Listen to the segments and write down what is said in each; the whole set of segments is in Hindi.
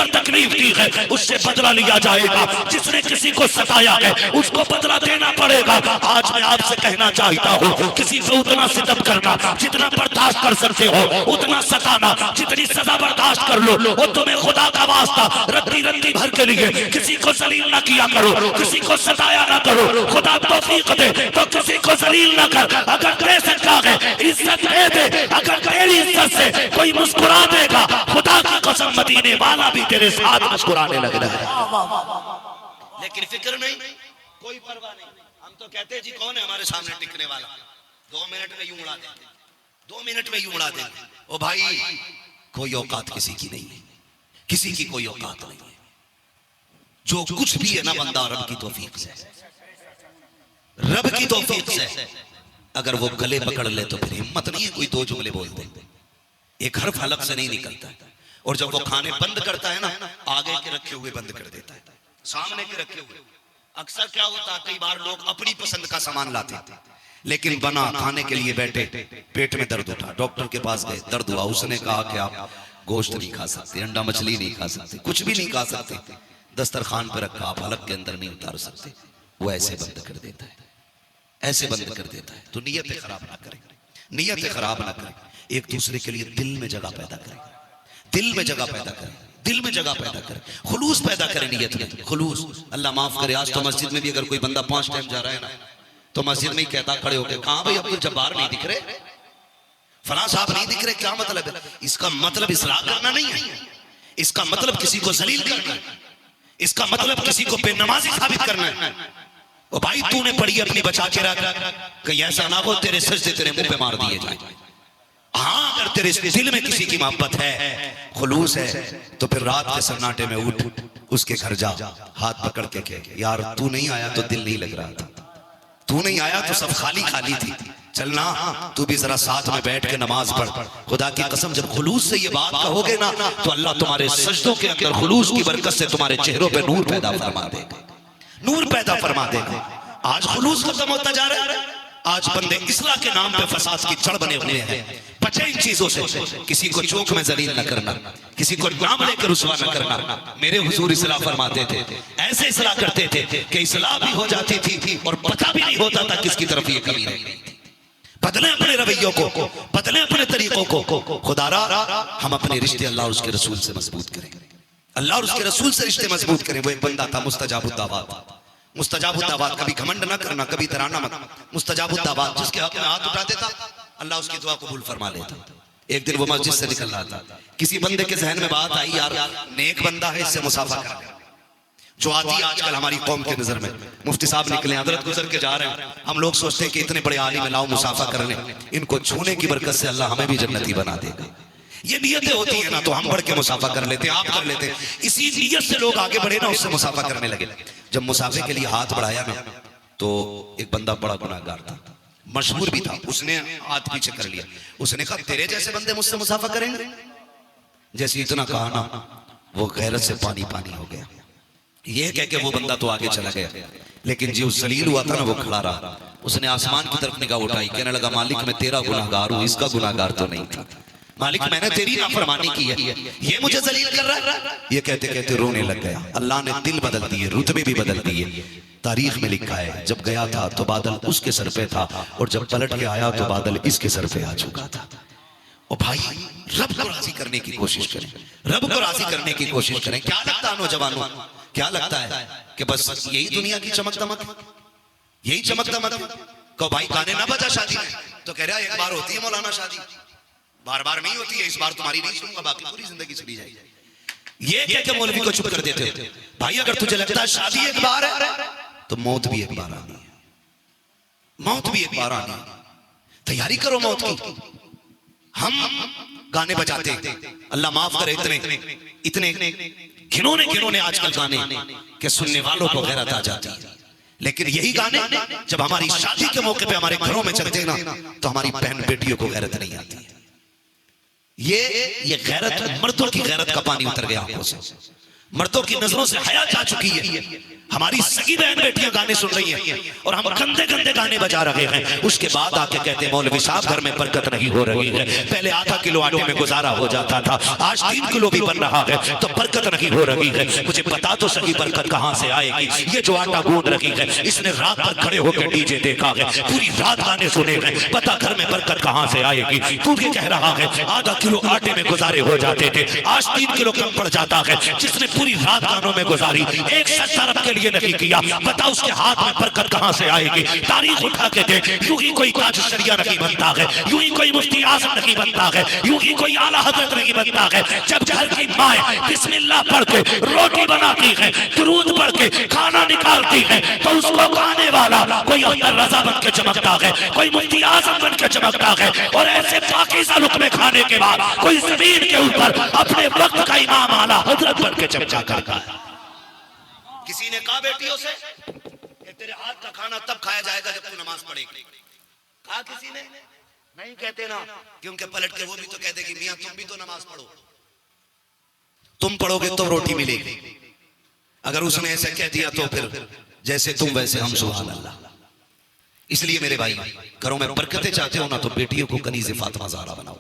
पर तकलीफ दी है उससे बदला लिया जाएगा, जिसने किसी को सताया है उसको बदला देना पड़ेगा। आज मैं आपसे कहना चाहता हूँ, किसी को उतना सितम करना जितना बर्दाश्त कर सकते हो, उतना सताना जितनी सजा बर्दाश्त कर लो। वो तुम्हें खुदा का वास्ता रत्ती रत्ती भर के लिए किसी को जलील ना किया करो, किसी को सताया ना करो। खुदा तौफीक दे तो किसी को जलील ना कर। अगर दे सकता है इज्जत दे, अगर तेरी इज्जत से कोई मुस्कुरा देगा, खुदा की कसम मदीने वाला भी तेरे साथ मुस्कुराने लगेगा। लेकिन फिक्र नहीं, कोई परवाह नहीं। हम तो कहते हैं जी कौन है हमारे सामने टिकने वाला, 2 मिनट में यूं उड़ा देंगे, 2 मिनट में यूं उड़ा देंगे। ओ भाई, कोई औकात किसी की नहीं है, किसी की कोई औकात नहीं है। जो कुछ भी है ना बंदा रब की तौफीक से, रब की तौफीक से अगर वो गले पकड़ ले तो फिर हिम्मत नहीं है कोई 2 जुमले बोल दे। एक हर्फ हलक से नहीं निकलता है। और जब वो खाने बंद करता है ना, आगे के रखे हुए बंद कर देता है, सामने के रखे हुए। अक्सर क्या होता है, कई बार लोग अपनी पसंद का सामान लाते थे, लेकिन बना खाने के लिए बैठे, पेट में दर्द उठा, डॉक्टर के पास गए, दर्द हुआ, उसने कहा कि आप गोश्त नहीं खा सकते, अंडा मछली नहीं खा सकते, कुछ भी नहीं खा सकते, दस्तरखान पर रखा, आप हलक के अंदर नहीं उतार सकते। वो ऐसे बंद कर देता है, ऐसे बंद कर देता है। तो नीयत खराब ना करें, नीयत खराब ना करें। एक दूसरे के लिए दिल में जगह पैदा करें, दिल में जगह पैदा करें, दिल में जगह पैदा करें, खुलूस पैदा करें नीयत में, खुलूस। अल्लाह माफ करे, आज तो मस्जिद में भी अगर कोई बंदा 5 टाइम जा रहा है ना, तो मस्जिद में ही कहता खड़े होकर, कहां भाई अब्दुल जब्बार नहीं दिख रहे, फलां साहब नहीं दिख रहे, क्या मतलब है? इसका मतलब इसलाह करना नहीं है, इसका मतलब किसी को जलील करना है, इसका मतलब किसी को बेनमाजी साबित करना है। ओ भाई, तूने पढ़ी अपनी बचा के रख, कहीं ऐसा ना हो तेरे सजदे तेरे मुंह पे मार दिए जाए। हाँ, अगर तेरे दिल में किसी की मोहब्बत है, खुलूस है, तो फिर रात के सन्नाटे में उठ, उसके घर जा, हाथ पकड़ के कह, यार तू नहीं आया तो दिल नहीं लग रहा था, तू नहीं आया तो सब खाली खाली थी, चलना तू भी जरा साथ में बैठ के नमाज पढ़। खुदा की कसम, जब खुलूस से ये बात कहोगे ना, तो अल्लाह तुम्हारे सजदों के अंदर खुलूस की बरकत से तुम्हारे चेहरों पे नूर पैदा फरमा देगा, नूर पैदा फरमा देगा। आज खुलूस खत्म होता जा रहा है। आज बंदे इस्लाह के नाम पे फसाद की जड़ बने हुए हैं। बचे इन चीजों से, किसी को चौक में जलील न करना, किसी को नाम लेकर रुसवा न करना। मेरे हुजूर इस्लाह फरमाते थे, ऐसे इस्लाह करते थे कि इस्लाह भी हो जाती थी और पता भी नहीं होता था किसकी तरफ ये कमी है। बदले अपने रवैयों को, बदले अपने तरीकों को। खुदारा हम अपने रिश्ते अल्लाह और उसके रसूल से मजबूत करें, अल्लाह और उसके रसूल से रिश्ते मजबूत करें। वो एक बंदा था मुस्तजाबुद्दावात, मुस्तजाबुद्दावात, कभी घमंड ना करना, कभी तराना मत, मुस्तजाबुद्दावात, जिसके हक में हाथ उठा देता अल्लाह उसकी दुआ कबूल फरमा लेता। एक दिन वो मस्जिद से निकल रहा था, किसी बंदे के जहन में बात आई, यार नेक बंदा है, इससे मुसाफा कर, जो आती है आजकल हमारी कौम के नजर में। मुफ्ती साहब निकले, हजरत गुजर के जा रहे हैं, हम लोग सोचते हैं कि इतने बड़े आलिम लाओ मुसाफा करने, इनको छूने की बरकत से अल्लाह हमें भी जन्नती बना देगा। ये नियतें होती है ना, तो हम बढ़ के मुसाफा कर लेते, आप कर लेते, इसी नियत से लोग आगे बढ़े ना, उससे मुसाफा करने लगे। जब मुसाफे के लिए हाथ बढ़ाया ना, तो एक बंदा बड़ा गुनाहगार था, मशहूर भी था, उसने हाथ पीछे कर लिया। उसने कहा तेरे जैसे बंदे मुझसे मुसाफा करेंगे? जैसे इतना कहा ना, वो गैरत से पानी पानी हो गया। ये कह के वो बंदा तो आगे चला गया, लेकिन जो जलील हुआ था ना वो खड़ा रहा। उसने आसमान की तरफ निगाह उठाई, कहने लगा मालिक मैं तेरा गुनाहगार हूं, इसका गुनाहगार तो नहीं था। मालिक मैंने तेरी नाफरमानी की है, ये मुझे जलील कर रहा है। ये कहते कहते रोने लग गया। अल्लाह ने दिल बदल दिए, रुतबे भी बदल दिए। तारीख में लिखा है, जब गया था तो बादल उसके सर पे था, और जब पलट के आया तो बादल इसके सर पे आ चुका था। ओ भाई, रब को राजी करने की कोशिश करें, रब को राजी करने की कोशिश करें। क्या लगता है नौजवानों, क्या लगता है कि बस यही दुनिया की चमक दमक, यही चमक दमक? को भाई गाने ना बजा शादी में, तो कह रहा है एक बार होती है मौलाना शादी, बार बार नहीं होती है, इस बार तुम्हारी नहीं सुनूंगा, बाकी पूरी जिंदगी चली जाएगी। ये कह के मौलवी को चुप कर देते हो। भाई अगर तुझे लगता है शादी एक बार है, तो मौत भी एक बार आनी है, मौत भी एक बार आनी है। तैयारी करो मौत की। हम गाने बजाते, अल्लाह माफ करे, इतने घिनौने आजकल गाने के सुनने वालों को गैरत आ जाती है। लेकिन यही गाने जब हमारी शादी के मौके पे हमारे घरों में चलते ना, तो हमारी बहन बेटियों को गैरत नहीं आती है। ये गैरत, मर्दों की गैरत का पानी उतर गया आंखों से, मर्दों की नजरों से हया जा चुकी है। हमारी सगी बहन बेटियां गाने सुन रही हैं और हम गंदे गंदे गाने बजा रहे हैं। उसके बाद आके कहते हैं मौलवी साहब घर में बरकत नहीं हो रही है। पहले आधा किलो आटे में गुजारा हो जाता था, आज 3 किलो भी बन रहा है तो बरकत नहीं हो रही है। मुझे बता तो सही बरकत कहां से आएगी? ये जो आटा गूंद रही है इसने रात भर खड़े होकर डीजे देखा है, पूरी रात गाने सुने हैं, पता घर में बरकत कहां से आएगी? तू ये कह रहा है आधा किलो आटे में गुजारे हो जाते थे, आज 3 किलो कम पड़ जाता है। जिसने पूरी रात गानों में गुजारी, एक सत्तर के लिए नहीं किया, बता उसके हाथ में बरकत कहां से आएगी? तारीख उठा के देख, यूं ही कोई ताज शरिया नहीं बनता है, यूं ही कोई मुफ्ती आजम नहीं बनता है, यूं ही कोई आला हजरत नहीं बनता है। जब घर की माए बिस्मिल्लाह पढ़ के रोटी बनाती है, दुरूद पढ़ के खाना निकालती है, तो उसको खाने वाला कोई अख्तर रजा बन के चमकता है, कोई मुफ्ती आजम बन के चमकता है। और ऐसे पाकीज़ा लुक़मे खाने के बाद कोई जमीन के ऊपर अपने वक्त का इमाम आला हजरत बन के चमका करता है। किसी ने कहा बेटियों से कि तेरे हाथ का खाना तब खाया जाएगा जब तू नमाज पढ़ेगी? कहा किसी ने? नहीं कहते ना, क्योंकि पलट के वो भी तो कहते कि मियां तुम भी तो नमाज पढ़ो, तुम पढ़ोगे तो रोटी मिलेगी। अगर उसने ऐसा कह दिया तो फिर जैसे तुम वैसे हम, सुभान अल्लाह। इसलिए मेरे भाई, घरों में बरकतें चाहते हो ना तो बेटियों को कनीज़े फातिमा ज़हरा बनाओ,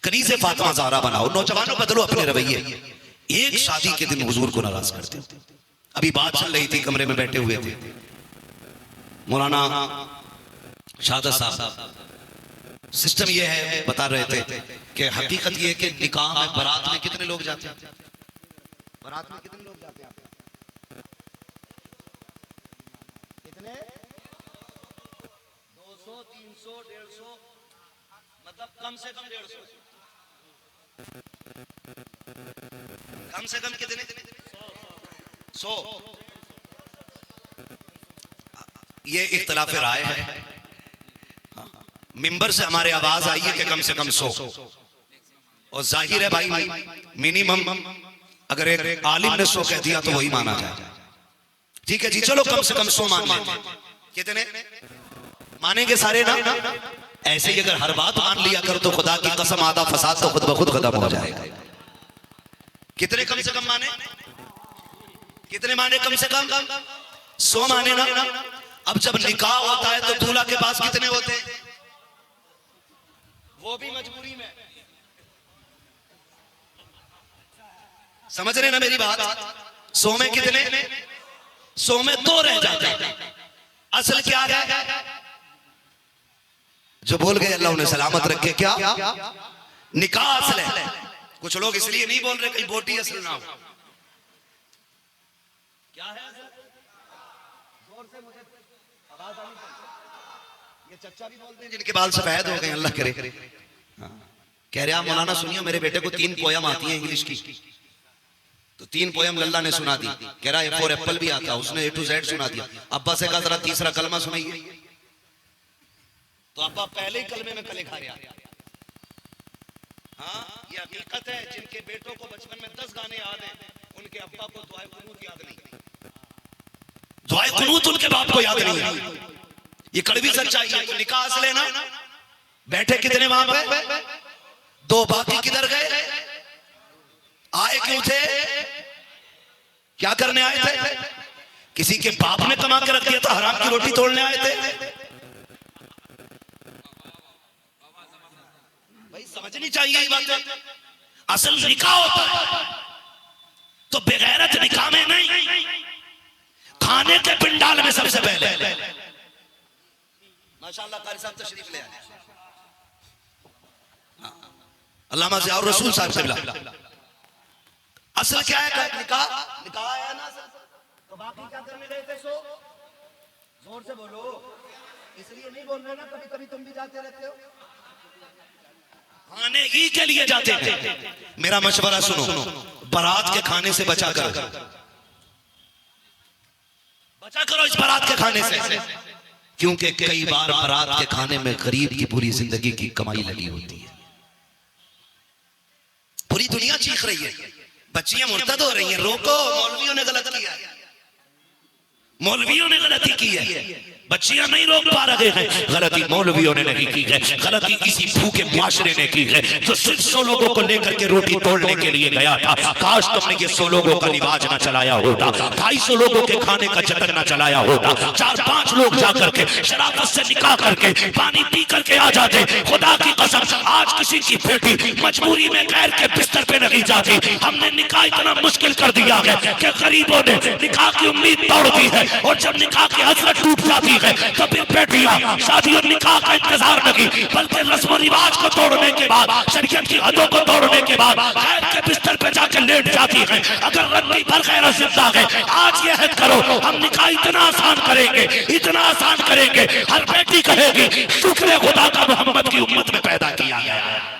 कनीज़े फातिमा ज़हरा बनाओ। नौजवानों बदलो अपने रवैये। एक शादी के दिन हुजूर को नाराज करते हो। अभी बात चल रही थी, कमरे में बैठे हुए थे मौलाना शाहद साहब, सिस्टम ये है बता रहे थे कि हकीकत ये है कि निकाह में बारात में कितने लोग जाते हैं? बारात में कितने लोग जाते हैं? कितने? 200, 300, 150, मतलब कम से कम 150, कम से कम कितने? 100। ये इख्तिलाफ राय है। मिंबर से हमारे आवाज आई है कि कम से कम 100, और जाहिर है भाई मिनिमम अगर एक आलिम ने 100 कह दिया तो वही माना जाए। ठीक है जी, चलो कम से कम 100 मान लेते हैं। कितने मानेंगे सारे ना? ऐसे ही अगर हर बात मान लिया कर तो खुदा की कसम आधा फसाद तो खुद ब खुद खत्म हो जाएगा। कितने कम से कम माने? कितने माने कम से कम? 100 माने ना? अब जब निकाह होता है तो दूल्हा के पास कितने होते हैं? वो भी मजबूरी में। समझ रहे ना मेरी बात? 100 में कितने? 100 में 2 रह जाते हैं। असल क्या है? जो बोल गए अल्लाह उन्हें सलामत रखे। क्या निकाह असल है? कुछ लोग इसलिए नहीं बोल रहे कहीं बोटी असल ना हो। क्या है असल? जोर से मुझे आवाज आनी चाहिए। ये चच्चा भी बोलते हैं जिनके बाल सफेद हो गए, अल्लाह करे। कह रहे मौलाना सुनिए, मेरे बेटे को 3 पोयम आती है इंग्लिश की, तो 3 पोयम अल्लाह ने सुना दी। कह रहा है 4 एप्पल भी आता, उसने A to Z सुना दिया। अब्बा से कहा जरा तीसरा कलमा सुनाइए, तो अब्बा पहले ही कलमे में कले खा रहा। हाँ, ये हकीकत है। जिनके बेटों को बचपन में 10 गाने याद हैं, उनके अब्बा को दुआए कुनूत याद नहीं, दुआए कुनूत उनके बाप को याद नहीं है। ये कड़वी सच्चाई है। तो निकाह असले ना? बैठे कितने वहां पे? 2। बाकी किधर गए? आए क्यों थे? क्या करने आए थे? किसी के बाप ने कमा के रख दिया था, हराम की रोटी तोड़ने आए थे। भाई समझनी चाहिए ये बात। असल निकाह होता है तो बेगैरत निकाह में नहीं, खाने के पिंडाल में सबसे पहले। माशाअल्लाह कारी साहब तशरीफ ले आए। अल्लामा ज़ियाउर रसूल साहब से मिला। असल क्या है? निकाह। निकाह आया ना असल, तो बाकी क्या करने गए थे? 100। जोर से बोलो, इसलिए नहीं बोल रहे ना, कभी कभी तुम भी जाते रहते हो। खाने ही के लिए जाते थे। मेरा मशवरा सुनो, बारात के खाने से बचा करो, बचा करो इस बारात के खाने से, क्योंकि कई बार बारात के खाने में गरीब की पूरी जिंदगी की कमाई लगी होती है। पूरी दुनिया चीख रही है, बच्चियां मुर्तद हो रही हैं, रोको, मौलवियों ने गलत किया। मौलवियों ने गलती की है, बच्चियां नहीं रोक पा रहे हैं। गलती मौलवियों ने नहीं की है, गलती इसी भूखे मुआशरे ने की है जो सिर्फ 100 लोगों को लेकर के रोटी तोड़ने के लिए गया था। काश तुमने ये 100 लोगों का रिवाज ना चलाया होता, 250 लोगों के खाने का जतन ना चलाया होता, 4-5 लोग जाकर के शराफत से निकाह करके पानी पी करके आ जाते। खुदा की कसम आज किसी की बेटी मजबूरी में गैर के बिस्तर पे नहीं जाती। हमने निकाह इतना मुश्किल कर दिया है कि गरीबों ने निकाह की उम्मीद तोड़ दी है, और जब निकाह की हसरत टूट जाती है तो फिर बेटियां शादी और निकाह का इंतजार नहीं, बल्कि रस्म रिवाज को तोड़ने के बाद, शरीयत की हदों को तोड़ने के बाद गैर के बिस्तर पे जाकर लेट जाती है। अगर रत्ती भर गैर जिंदा है, आज ये हद करो हम निकाह इतना आसान करेंगे, इतना आसान करेंगे, हर बेटी कहेगी शुक्र खुदा का मोहम्मद की उम्मत में पैदा किया गया है।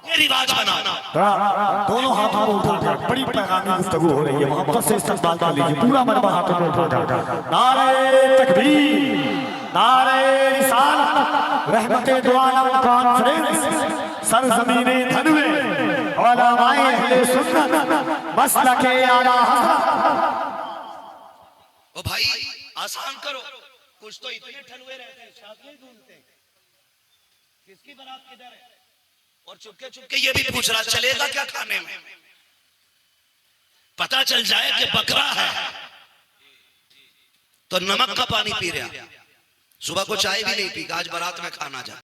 ये रिवाज बनाना। दोनों हाथों को उठाकर बड़ी पैगामी गुफ्तगू हो रही है, मोहब्बत से इस्तकबाल कर लीजिए। पूरा मरबा हाथों को उठाकर नारे तकबीर, नारे रिसालत, रहमते दो आलम कॉन्फ्रेंस, सरजमीने धनवे, उलमाए अहले सुन्नत, मसलके आला हज़रत। ओ भाई आसान करो, कुछ तो इतने ठलुए रहते हैं, शादियां ढूंढते हैं किसकी बारात किधर है, और चुपके चुपके ये भी पूछ रहा चलेगा क्या खाने में। पता चल जाए कि बकरा है तो नमक का पानी पी रहा, सुबह को चाय भी नहीं पी, आज बारात में खाना जा।